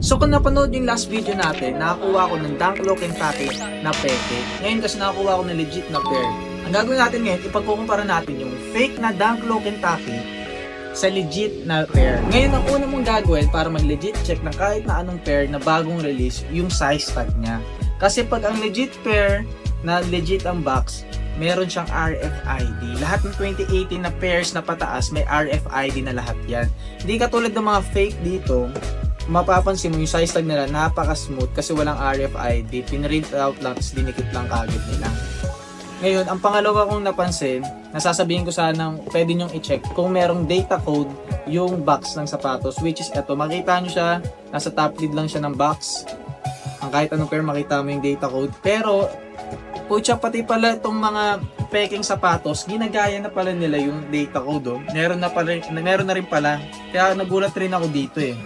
So kung napanood yung last video natin, nakakuha ko ng Dunklo Kentucky na peke. Ngayon kasi nakakuha ko ng legit na pair. Ang gagawin natin ngayon, ipagkukumpara natin yung fake na Dunklo Kentucky sa legit na pair. Ngayon ang una mong gagawin para mag-legit check ng kahit na anong pair na bagong release, yung size tag niya. Kasi pag ang legit pair na legit ang box, meron siyang RFID. Lahat ng 2018 na pairs na pataas, may RFID na lahat yan. Hindi katulad ng mga fake dito, mapapansin mo yung size tag nila napaka-smooth kasi walang RFID. Pinrint out lang, tapos dinikit lang kagad nila. Ngayon, ang pangalawa kong napansin, nasasabihin ko sanang pwede nyong i-check kung merong data code yung box ng sapatos, which is ito. Makita nyo siya, nasa top lid lang siya ng box. Ang kahit anong pair, makita mo yung data code. Pero, pucha, pati pala itong mga peking sapatos, ginagaya na pala nila yung data code. Oh. Meron na rin pala. Kaya nagulat rin ako dito eh.